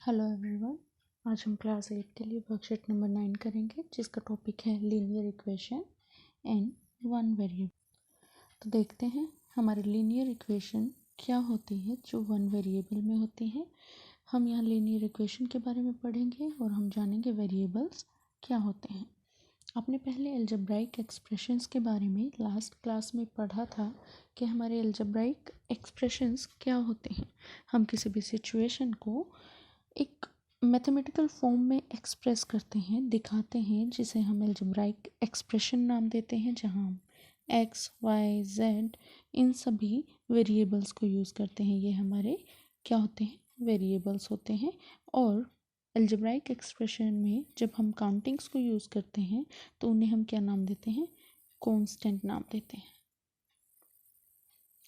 Hello everyone. आज हम class 8 के लिए वर्कशीट नंबर 9 करेंगे, जिसका टॉपिक है linear equation and one variable. तो देखते हैं हमारे लीनियर इक्वेशन क्या होती है जो वन वेरिएबल में होती है। हम यहाँ लीनियर इक्वेशन के बारे में पढ़ेंगे और हम जानेंगे वेरिएबल्स क्या होते हैं। आपने पहले अलजेब्राइक एक्सप्रेशंस के बारे में लास्ट क्लास में पढ़ा था कि हमारे अलजेब्राइक एक्सप्रेशंस क्या होते हैं। हम किसी भी सिचुएशन को एक मैथमेटिकल फॉर्म में एक्सप्रेस करते हैं, दिखाते हैं, जिसे हम अलजेब्राइक एक्सप्रेशन नाम देते हैं, जहां हम एक्स वाई जेड इन सभी वेरिएबल्स को यूज़ करते हैं। ये हमारे क्या होते हैं? वेरिएबल्स होते हैं। और अलजेब्राइक एक्सप्रेशन में जब हम काउंटिंग्स को यूज़ करते हैं तो उन्हें हम क्या नाम देते हैं? कांस्टेंट नाम देते हैं।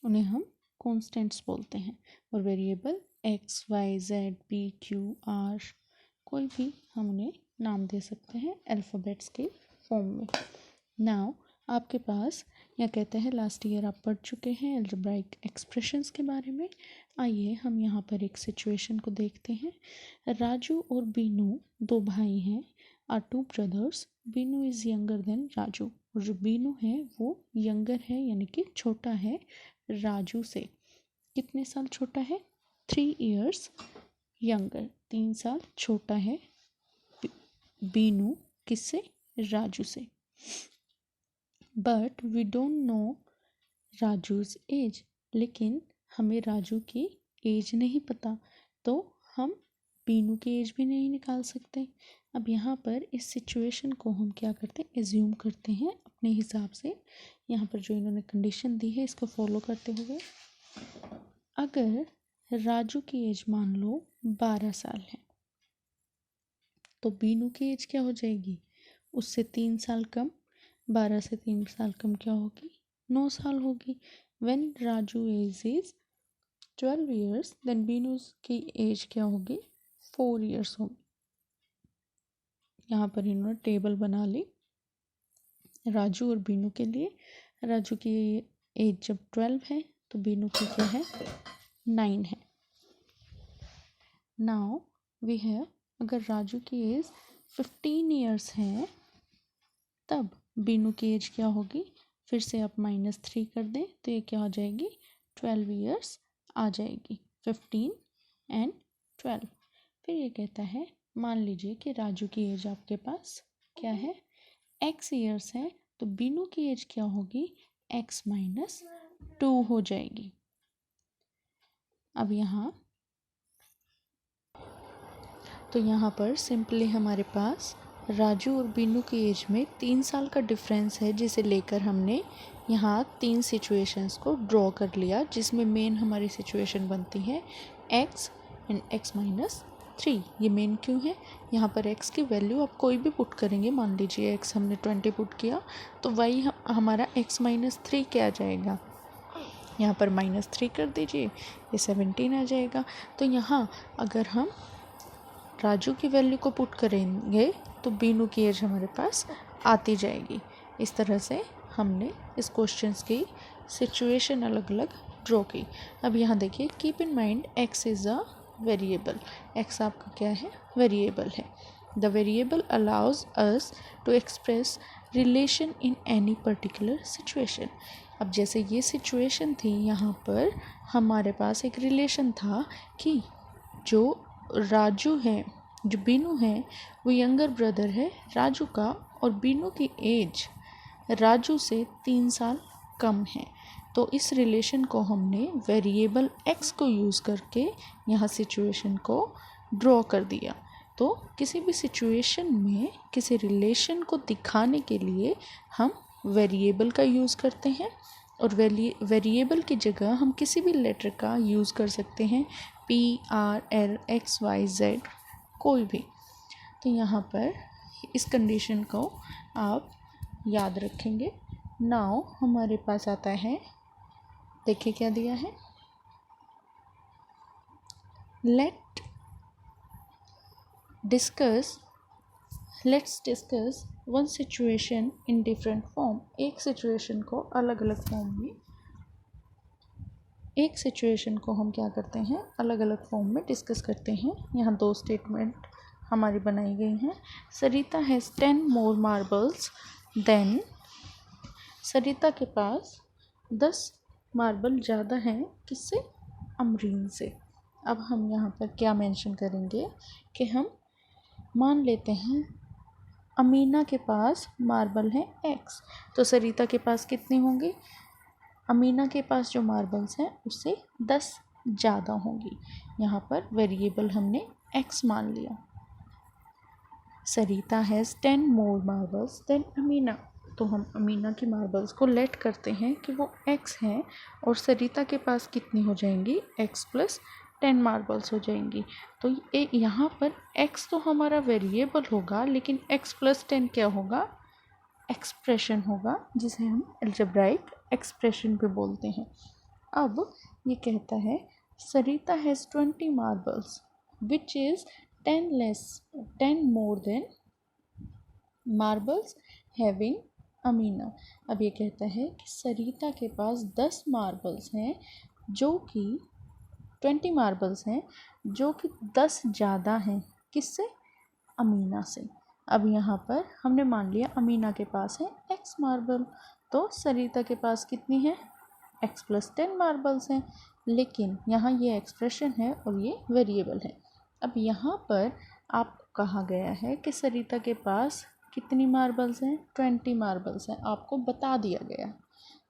उन्हें हम कांस्टेंट्स बोलते हैं। और variable X Y Z P Q R कोई भी हम उन्हें नाम दे सकते हैं अल्फ़ाबेट्स के फॉर्म में। नाउ आपके पास या कहते हैं लास्ट ईयर आप पढ़ चुके हैं अलजेब्राइक एक्सप्रेशंस के बारे में। आइए हम यहाँ पर एक सिचुएशन को देखते हैं। राजू और बीनू दो भाई हैं, are two brothers. Binu is younger than Raju. और जो बीनू है वो यंगर है, यानी कि छोटा है राजू से। कितने साल छोटा है? 3 years यंगर, 3 साल छोटा है बीनू किससे? राजू से। But we don't know Raju's age. लेकिन हमें राजू की एज नहीं पता, तो हम बीनू की एज भी नहीं निकाल सकते। अब यहाँ पर इस सिचुएशन को हम क्या करते हैं? एज्यूम करते हैं अपने हिसाब से। यहाँ पर जो इन्होंने कंडीशन दी है इसको फॉलो करते हुए, अगर राजू की एज मान लो 12 साल है तो बीनू की एज क्या हो जाएगी? उससे 3 साल कम। 12 से 3 साल कम क्या होगी? 9 साल होगी। When Raju age is 12 years then Binu की एज क्या होगी? 4 years होगी। यहाँ पर इन्होंने टेबल बना ली राजू और बीनू के लिए। राजू की एज जब 12 है तो बीनू की क्या है? 9 है। नाउ वी हैव, अगर राजू की एज 15 years है तब बीनू की एज क्या होगी? फिर से आप -3 कर दें तो ये क्या हो जाएगी? 12 years आ जाएगी। 15 एंड 12। फिर ये कहता है मान लीजिए कि राजू की एज आपके पास क्या है? x years है, तो बीनू की एज क्या होगी? x - 2 हो जाएगी। अब यहाँ पर सिंपली हमारे पास राजू और बीनू की एज में 3 साल का डिफरेंस है, जिसे लेकर हमने यहाँ 3 सिचुएशंस को ड्रॉ कर लिया, जिसमें मेन हमारी सिचुएशन बनती है x एंड x - 3। ये मेन क्यों है? यहाँ पर x की वैल्यू आप कोई भी पुट करेंगे। मान लीजिए x हमने 20 पुट किया तो y हमारा x - 3 क्या आ जाएगा? यहाँ पर -3 कर दीजिए, ये 17 आ जाएगा। तो यहाँ अगर हम राजू की वैल्यू को पुट करेंगे तो बीनू की एज हमारे पास आती जाएगी। इस तरह से हमने इस क्वेश्चंस की सिचुएशन अलग अलग ड्रॉ की। अब यहाँ देखिए, keep in mind X is a variable. X आपका क्या है? वेरिएबल है। The variable allows us to express relation in any particular situation. अब जैसे ये सिचुएशन थी, यहाँ पर हमारे पास एक रिलेशन था कि जो राजू है, जो बीनू है, वो यंगर ब्रदर है राजू का, और बीनू की एज राजू से 3 साल कम है। तो इस रिलेशन को हमने वेरिएबल x को यूज़ करके यहाँ सिचुएशन को ड्रॉ कर दिया। तो किसी भी सिचुएशन में किसी रिलेशन को दिखाने के लिए हम वेरिएबल का यूज़ करते हैं, और वेरिएबल की जगह हम किसी भी लेटर का यूज़ कर सकते हैं, P R L X Y Z कोई भी। तो यहाँ पर इस कंडीशन को आप याद रखेंगे। नाउ हमारे पास आता है, देखिए क्या दिया है, let's discuss one situation in different form. एक सिचुएशन को अलग अलग फॉर्म में एक सिचुएशन को हम क्या करते हैं, अलग अलग फॉर्म में डिस्कस करते हैं। यहाँ 2 स्टेटमेंट हमारी बनाई गई हैं। सरिता हैज़ 10 मोर मार्बल्स देन, सरिता के पास 10 मार्बल ज़्यादा हैं किससे, अमरीन से। अब हम यहाँ पर क्या मेंशन करेंगे कि हम मान लेते हैं अमीना के पास मार्बल है x, तो सरिता के पास कितने होंगे, अमीना के पास जो मार्बल्स हैं उससे 10 ज़्यादा होंगी। यहाँ पर वेरिएबल हमने x मान लिया। Sarita has 10 more marbles than Amina, तो हम अमीना की मार्बल्स को लेट करते हैं कि वो x हैं और सरिता के पास कितनी हो जाएंगी, x प्लस 10 मार्बल्स हो जाएंगी। तो यहाँ पर x तो हमारा वेरिएबल होगा, लेकिन x प्लस 10 क्या होगा, एक्सप्रेशन होगा, जिसे हम अलजेब्राइक एक्सप्रेशन भी बोलते हैं। अब ये कहता है Sarita has 20 marbles which is 10 more than marbles having Amina. अब ये कहता है कि सरिता के पास 10 मार्बल्स हैं जो कि 20 मार्बल्स हैं जो कि 10 ज़्यादा हैं किससे, अमीना से। अब यहाँ पर हमने मान लिया अमीना के पास है x मार्बल, तो सरिता के पास कितनी है, x प्लस 10 मार्बल्स हैं, लेकिन यहाँ ये एक्सप्रेशन है और ये वेरिएबल है। अब यहाँ पर आपको कहा गया है कि सरिता के पास कितनी मार्बल्स हैं, 20 मार्बल्स हैं, आपको बता दिया गया।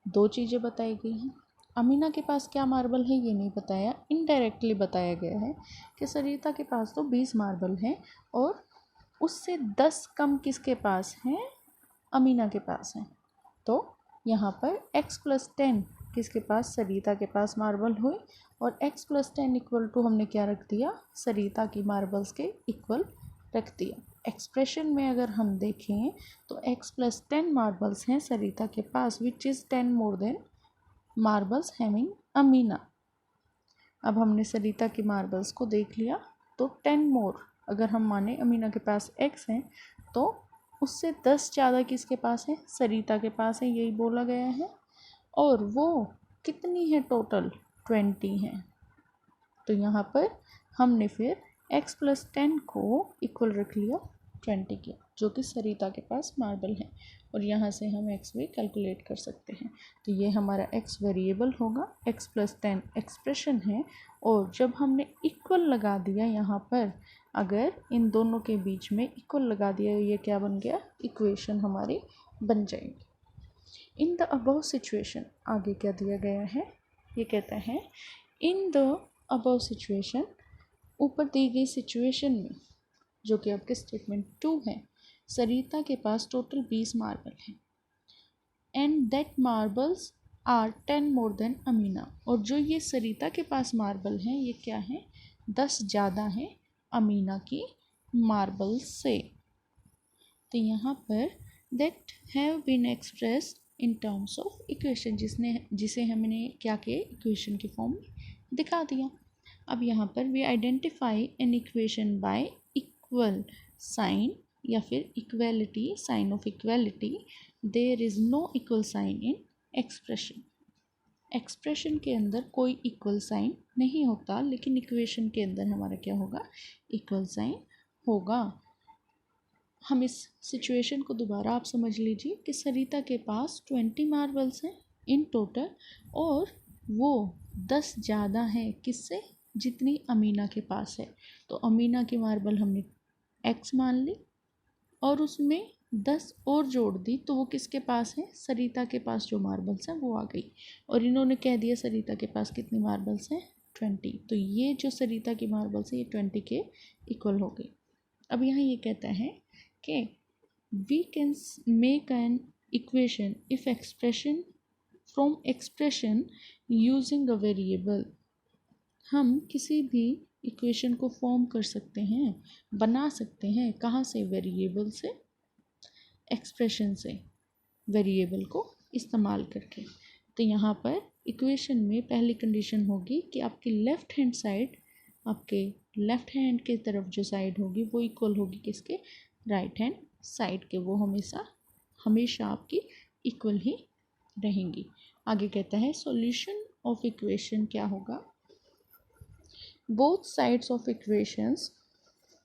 2 चीज़ें बताई गई हैं, अमीना के पास क्या मार्बल है ये नहीं बताया, इनडायरेक्टली बताया गया है कि सरिता के पास तो 20 मार्बल हैं और उससे 10 कम किसके पास हैं, अमीना के पास हैं। तो यहाँ पर x प्लस 10 किसके पास, सरिता के पास मार्बल हुई और x प्लस 10 इक्वल टू हमने क्या रख दिया, सरिता की मार्बल्स के इक्वल रख दिया। एक्सप्रेशन में अगर हम देखें तो x प्लस 10 मार्बल्स हैं सरिता के पास which is 10 more than marbles having Amina. अब हमने सरिता की मार्बल्स को देख लिया, तो 10 मोर अगर हम माने अमीना के पास x हैं तो उससे 10 ज़्यादा किसके पास है, सरिता के पास है, यही बोला गया है। और वो कितनी है टोटल, 20 हैं। तो यहाँ पर हमने फिर x प्लस 10 को इक्वल रख लिया 20 के, जो कि सरिता के पास मार्बल है, और यहाँ से हम x भी कैलकुलेट कर सकते हैं। तो ये हमारा x वेरिएबल होगा, x प्लस 10 एक्सप्रेशन है, और जब हमने इक्वल लगा दिया यहाँ पर, अगर इन दोनों के बीच में इक्वल लगा दिया, ये क्या बन गया, इक्वेशन हमारी बन जाएगी। इन द अबव सिचुएशन, आगे क्या दिया गया है, ये कहता है इन द अबव सिचुएशन, ऊपर दी गई सिचुएशन में, जो कि आपके स्टेटमेंट 2 है, सरिता के पास टोटल 20 मार्बल हैं and that marbles are 10 more than Amina, और जो ये सरिता के पास मार्बल हैं ये क्या है, 10 ज़्यादा हैं अमीना की मार्बल से। तो यहाँ पर that have been expressed in terms of equation, जिसे हमने क्या किया, इक्वेशन की फॉर्म में दिखा दिया। अब यहाँ पर we identify an equation by equal sign या फिर equality, sign of equality, there is no equal sign in expression. Expression के अंदर कोई इक्वल साइन नहीं होता, लेकिन इक्वेशन के अंदर हमारा क्या होगा, इक्वल साइन होगा। हम इस सिचुएशन को दोबारा आप समझ लीजिए कि सरिता के पास 20 मार्बल्स हैं इन टोटल, और वो 10 ज़्यादा हैं किससे, जितनी अमीना के पास है। तो अमीना की मार्बल हमने x मान ली और उसमें 10 और जोड़ दी, तो वो किसके पास है, सरिता के पास जो मार्बल्स हैं वो आ गई, और इन्होंने कह दिया सरिता के पास कितनी मार्बल्स हैं, 20। तो ये जो सरिता की मार्बल्स है ये 20 के इक्वल हो गई। अब यहाँ ये कहता है कि we can make an equation if expression from expression using a variable. हम किसी भी इक्वेशन को फॉर्म कर सकते हैं, बना सकते हैं, कहाँ से, वेरिएबल से, एक्सप्रेशन से, वेरिएबल को इस्तेमाल करके। तो यहाँ पर इक्वेशन में पहली कंडीशन होगी कि आपकी लेफ़्ट हैंड साइड, आपके लेफ़्ट हैंड की तरफ जो साइड होगी वो इक्वल होगी किसके, राइट हैंड साइड के, वो हमेशा आपकी इक्वल ही रहेंगी। आगे कहता है सॉल्यूशन ऑफ इक्वेशन क्या होगा, both sides of equations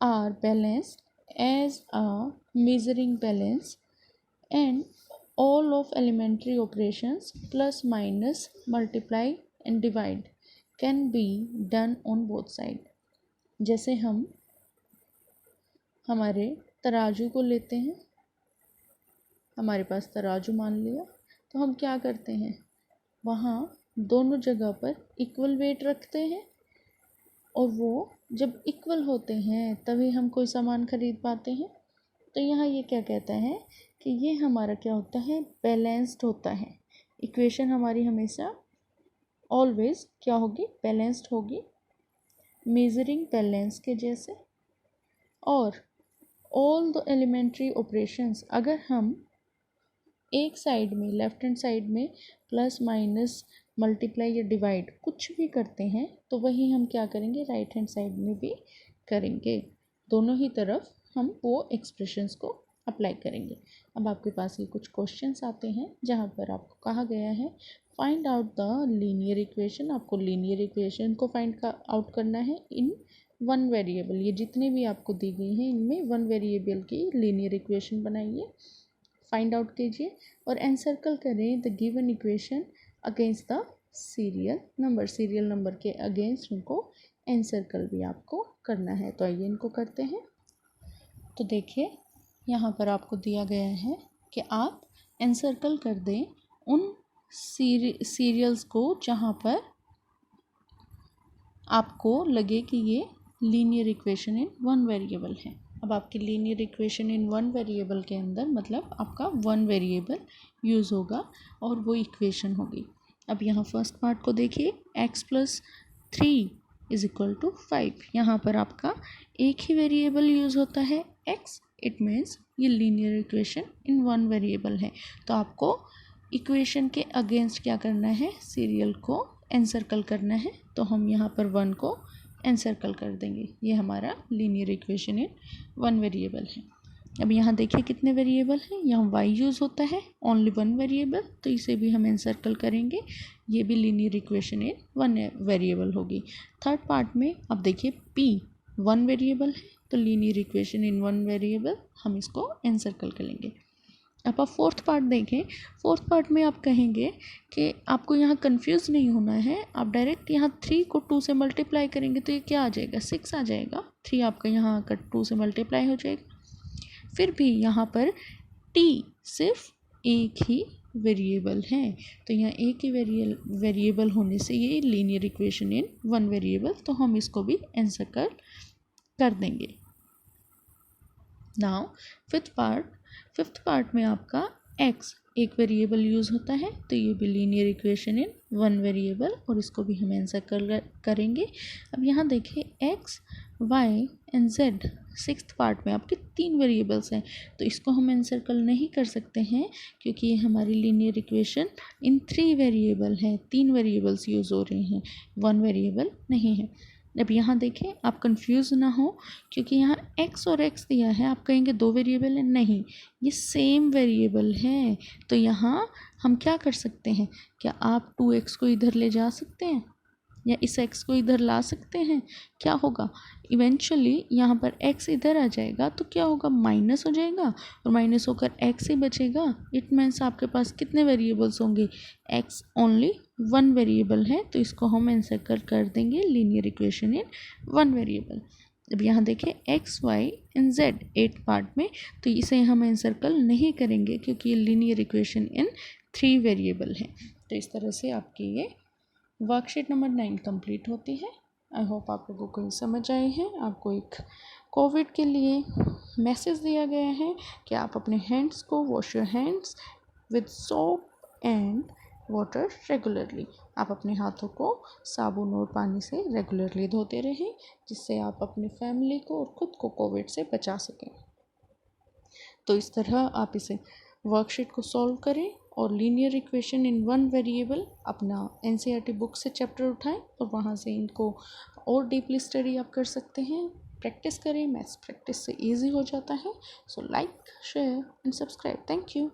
are balanced as a measuring balance and all of elementary operations plus minus multiply and divide can be done on both side। जैसे हम हमारे तराजू को लेते हैं, हमारे पास तराजू मान लिया, तो हम क्या करते हैं, वहाँ दोनों जगह पर इक्वल वेट रखते हैं और वो जब इक्वल होते हैं तभी हम कोई सामान खरीद पाते हैं। तो यहाँ ये क्या कहता है कि ये हमारा क्या होता है, बैलेंस्ड होता है। इक्वेशन हमारी हमेशा ऑलवेज क्या होगी, बैलेंस्ड होगी, मेजरिंग बैलेंस के जैसे। और ऑल द एलिमेंट्री ऑपरेशंस, अगर हम एक साइड में लेफ्ट हैंड साइड में प्लस माइनस मल्टीप्लाई या डिवाइड कुछ भी करते हैं तो वही हम क्या करेंगे, राइट हैंड साइड में भी करेंगे। दोनों ही तरफ हम वो एक्सप्रेशंस को अप्लाई करेंगे। अब आपके पास ये कुछ क्वेश्चंस आते हैं जहाँ पर आपको कहा गया है find out the linear equation. आपको लीनियर इक्वेशन को फाइंड आउट करना है इन वन वेरिएबल। ये जितने भी आपको दी गई हैं इनमें वन वेरिएबल की लीनियर इक्वेशन बनाइए, फाइंड आउट कीजिए और एनसर्कल करें the given equation against the serial number. Serial number के अगेंस्ट उनको एनसर्कल भी आपको करना है। तो आइए इनको करते हैं। तो देखिए यहाँ पर आपको दिया गया है कि आप एनसर्कल कर दें उन सीरियल्स को जहाँ पर आपको लगे कि ये linear equation in one variable है। अब आपकी linear equation in one variable के अंदर मतलब आपका वन वेरिएबल यूज़ होगा और वो इक्वेशन होगी। अब यहाँ फर्स्ट पार्ट को देखिए, x + 3 = 5। यहाँ पर आपका एक ही वेरिएबल यूज़ होता है x, इट मीन्स ये linear equation in one variable है। तो आपको इक्वेशन के अगेंस्ट क्या करना है, सीरियल को एनसर्कल करना है। तो हम यहाँ पर 1 को एनसर्कल कर देंगे। ये हमारा linear equation in one variable है। अब यहाँ देखिए कितने वेरिएबल हैं, यहाँ y यूज़ होता है ओनली वन वेरिएबल, तो इसे भी हम एनसर्कल करेंगे। ये भी linear equation in one variable होगी। थर्ड पार्ट में अब देखिए p वन वेरिएबल है तो linear equation in one variable, हम इसको एनसर्कल करेंगे। अब आप फोर्थ पार्ट देखें, फोर्थ पार्ट में आप कहेंगे कि आपको यहाँ कंफ्यूज नहीं होना है, आप डायरेक्ट यहाँ 3 को 2 से मल्टीप्लाई करेंगे तो ये क्या आ जाएगा, 6 आ जाएगा। 3 आपका यहाँ आकर 2 से मल्टीप्लाई हो जाएगा। फिर भी यहाँ पर t सिर्फ एक ही वेरिएबल है, तो यहाँ एक ही वेरिएबल होने से ये linear equation in one variable, तो हम इसको भी एनसर्कल कर देंगे। नाउ फिफ्थ पार्ट में आपका x एक वेरिएबल यूज़ होता है तो ये भी linear equation in one variable और इसको भी हम एनसर्कल करेंगे। अब यहाँ देखिए x, y and z sixth part में आपके 3 वेरिएबल्स हैं तो इसको हम एनसर्कल नहीं कर सकते हैं क्योंकि ये हमारी लीनियर इक्वेशन इन 3 वेरिएबल है। 3 वेरिएबल्स यूज़ हो रहे हैं, वन वेरिएबल नहीं है। अब यहाँ देखें, आप कंफ्यूज ना हो क्योंकि यहाँ x और x दिया है, आप कहेंगे 2 वेरिएबल है, नहीं, ये सेम वेरिएबल है। तो यहाँ हम क्या कर सकते हैं, क्या आप 2x को इधर ले जा सकते हैं या इस x को इधर ला सकते हैं। क्या होगा, इवेंचुअली यहाँ पर x इधर आ जाएगा तो क्या होगा, माइनस हो जाएगा और माइनस होकर x ही बचेगा। इट मीन्स आपके पास कितने वेरिएबल्स होंगे, x ओनली वन वेरिएबल है तो इसको हम एनसर्कल कर देंगे linear equation in one variable. अब यहाँ देखिए x, y and z 8 part में, तो इसे हम एनसर्कल नहीं करेंगे क्योंकि ये लीनियर इक्वेशन इन 3 वेरिएबल है। तो इस तरह से आपकी ये वर्कशीट नंबर 9 कंप्लीट होती है। आई होप आप लोगों को समझ आए हैं। आपको एक कोविड के लिए मैसेज दिया गया है कि आप अपने हैंड्स को wash your hands with soap and water regularly. आप अपने हाथों को साबुन और पानी से रेगुलरली धोते रहें जिससे आप अपनी फैमिली को और ख़ुद को कोविड से बचा सकें। तो इस तरह आप इसे वर्कशीट को सॉल्व करें और linear equation in one variable अपना एनसीईआरटी बुक से चैप्टर उठाएं और वहाँ से इनको और डीपली स्टडी आप कर सकते हैं। प्रैक्टिस करें, मैथ्स प्रैक्टिस से इजी हो जाता है। So like, share and subscribe. Thank you.